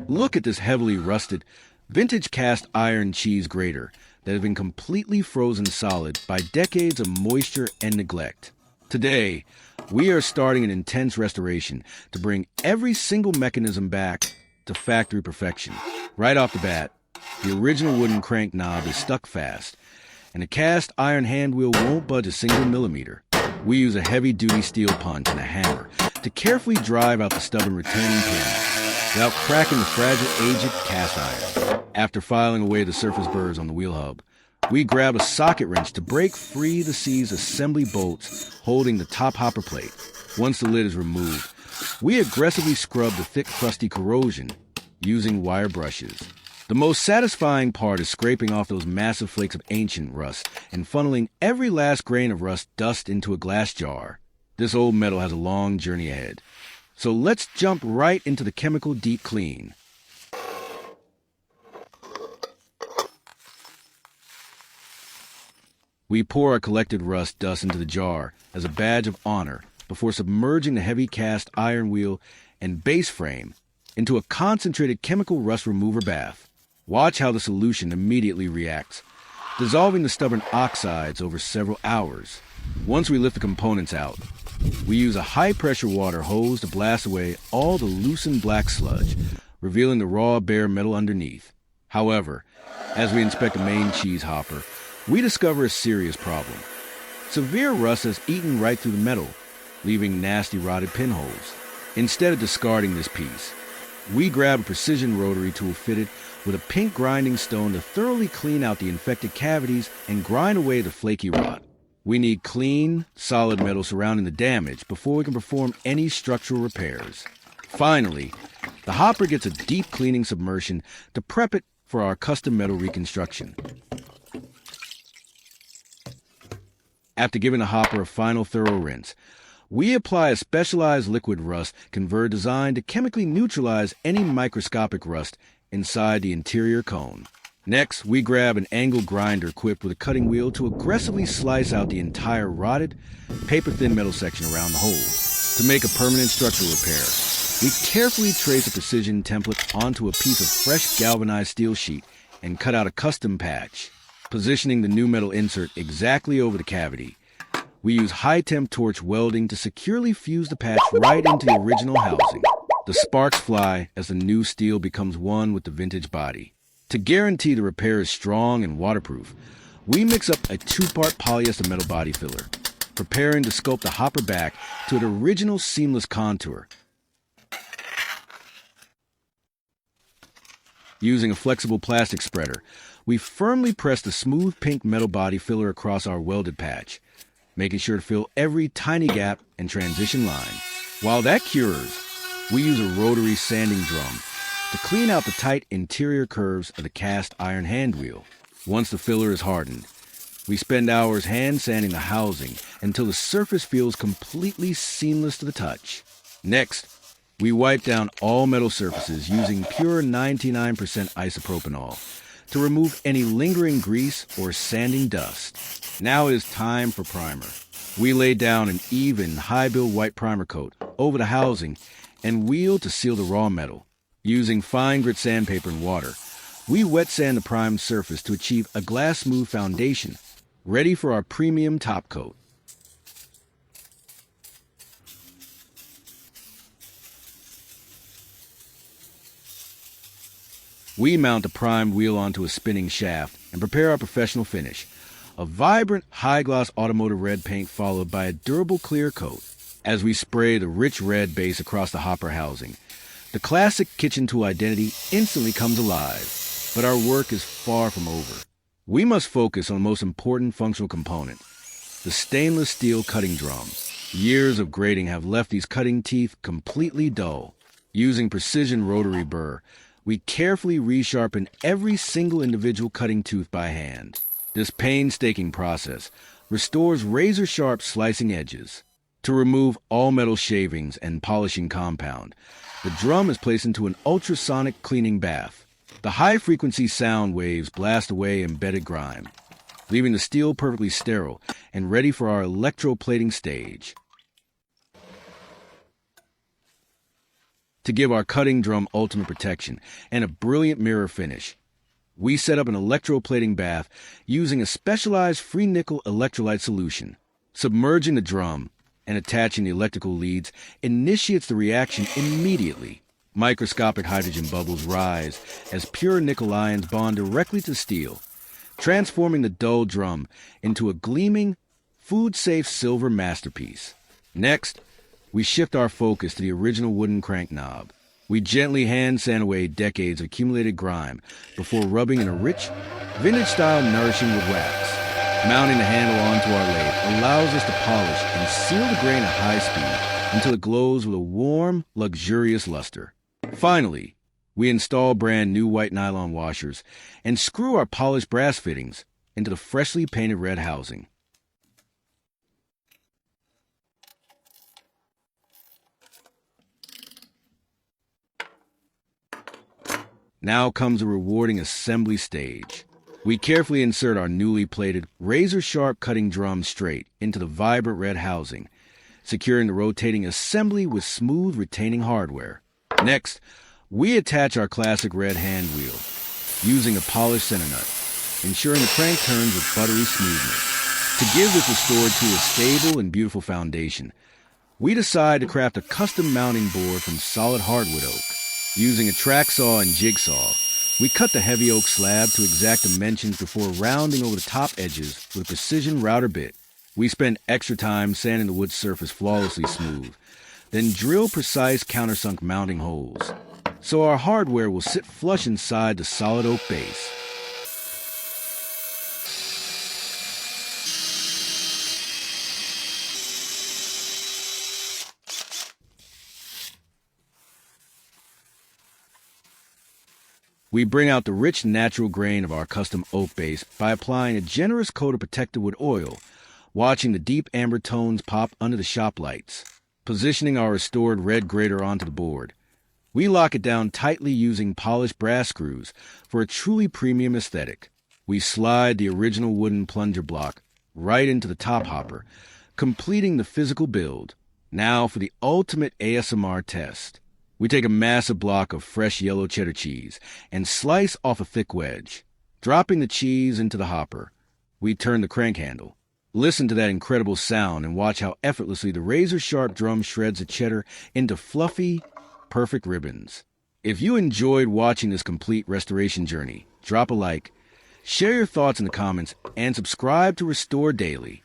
Look at this heavily rusted, vintage cast iron cheese grater that has been completely frozen solid by decades of moisture and neglect. Today, we are starting an intense restoration to bring every single mechanism back to factory perfection. Right off the bat, the original wooden crank knob is stuck fast, and the cast iron hand wheel won't budge a single millimeter. We use a heavy-duty steel punch and a hammer to carefully drive out the stubborn retaining pins without cracking the fragile, aged cast iron. After filing away the surface burrs on the wheel hub, we grab a socket wrench to break free the seized assembly bolts holding the top hopper plate. Once the lid is removed, we aggressively scrub the thick, crusty corrosion using wire brushes. The most satisfying part is scraping off those massive flakes of ancient rust and funneling every last grain of rust dust into a glass jar. This old metal has a long journey ahead. So let's jump right into the chemical deep clean. We pour our collected rust dust into the jar as a badge of honor before submerging the heavy cast iron wheel and base frame into a concentrated chemical rust remover bath. Watch how the solution immediately reacts, dissolving the stubborn oxides over several hours. Once we lift the components out, we use a high-pressure water hose to blast away all the loosened black sludge, revealing the raw, bare metal underneath. However, as we inspect the main cheese hopper, we discover a serious problem. Severe rust has eaten right through the metal, leaving nasty rotted pinholes. Instead of discarding this piece, we grab a precision rotary tool fitted with a pink grinding stone to thoroughly clean out the infected cavities and grind away the flaky rot. We need clean, solid metal surrounding the damage before we can perform any structural repairs. Finally, the hopper gets a deep cleaning submersion to prep it for our custom metal reconstruction. After giving the hopper a final thorough rinse, we apply a specialized liquid rust converter designed to chemically neutralize any microscopic rust inside the interior cone. Next, we grab an angle grinder equipped with a cutting wheel to aggressively slice out the entire rotted, paper-thin metal section around the hole. To make a permanent structural repair, we carefully trace a precision template onto a piece of fresh galvanized steel sheet and cut out a custom patch. Positioning the new metal insert exactly over the cavity, we use high-temp torch welding to securely fuse the patch right into the original housing. The sparks fly as the new steel becomes one with the vintage body. To guarantee the repair is strong and waterproof, we mix up a 2-part polyester metal body filler, preparing to sculpt the hopper back to its original seamless contour. Using a flexible plastic spreader, we firmly press the smooth pink metal body filler across our welded patch, making sure to fill every tiny gap and transition line. While that cures, we use a rotary sanding drum to clean out the tight interior curves of the cast iron hand wheel. Once the filler is hardened, we spend hours hand sanding the housing until the surface feels completely seamless to the touch. Next, we wipe down all metal surfaces using pure 99% isopropanol to remove any lingering grease or sanding dust. Now it is time for primer. We lay down an even, high-build white primer coat over the housing and wheel to seal the raw metal. Using fine grit sandpaper and water, we wet sand the primed surface to achieve a glass-smooth foundation, ready for our premium top coat. We mount the primed wheel onto a spinning shaft and prepare our professional finish, a vibrant, high-gloss automotive red paint followed by a durable clear coat. As we spray the rich red base across the hopper housing, the classic kitchen tool identity instantly comes alive. But our work is far from over. We must focus on the most important functional component, the stainless steel cutting drum. Years of grating have left these cutting teeth completely dull. Using precision rotary burr, we carefully re-sharpen every single individual cutting tooth by hand. This painstaking process restores razor-sharp slicing edges. To remove all metal shavings and polishing compound, the drum is placed into an ultrasonic cleaning bath. The high-frequency sound waves blast away embedded grime, leaving the steel perfectly sterile and ready for our electroplating stage. to give our cutting drum ultimate protection and a brilliant mirror finish. We set up an electroplating bath using a specialized free nickel electrolyte solution. Submerging the drum and attaching the electrical leads initiates the reaction immediately. Microscopic hydrogen bubbles rise as pure nickel ions bond directly to steel, transforming the dull drum into a gleaming, food-safe silver masterpiece. Next, we shift our focus to the original wooden crank knob. We gently hand sand away decades of accumulated grime before rubbing in a rich, vintage-style nourishing wood wax. Mounting the handle onto our lathe allows us to polish and seal the grain at high speed until it glows with a warm, luxurious luster. Finally, we install brand new white nylon washers and screw our polished brass fittings into the freshly painted red housing. Now comes a rewarding assembly stage. We carefully insert our newly plated, razor-sharp cutting drum straight into the vibrant red housing, securing the rotating assembly with smooth retaining hardware. Next, we attach our classic red hand wheel, using a polished center nut, ensuring the crank turns with buttery smoothness. To give this restored tool a stable and beautiful foundation, we decide to craft a custom mounting board from solid hardwood oak. Using a track saw and jigsaw, we cut the heavy oak slab to exact dimensions before rounding over the top edges with a precision router bit. We spend extra time sanding the wood surface flawlessly smooth, then drill precise countersunk mounting holes, so our hardware will sit flush inside the solid oak base. We bring out the rich natural grain of our custom oak base by applying a generous coat of protected wood oil, watching the deep amber tones pop under the shop lights. Positioning our restored red grater onto the board, we lock it down tightly using polished brass screws for a truly premium aesthetic. We slide the original wooden plunger block right into the top hopper, completing the physical build. Now for the ultimate ASMR test. We take a massive block of fresh yellow cheddar cheese and slice off a thick wedge. Dropping the cheese into the hopper, we turn the crank handle. Listen to that incredible sound and watch how effortlessly the razor-sharp drum shreds the cheddar into fluffy, perfect ribbons. If you enjoyed watching this complete restoration journey, drop a like, share your thoughts in the comments, and subscribe to Restore Daily.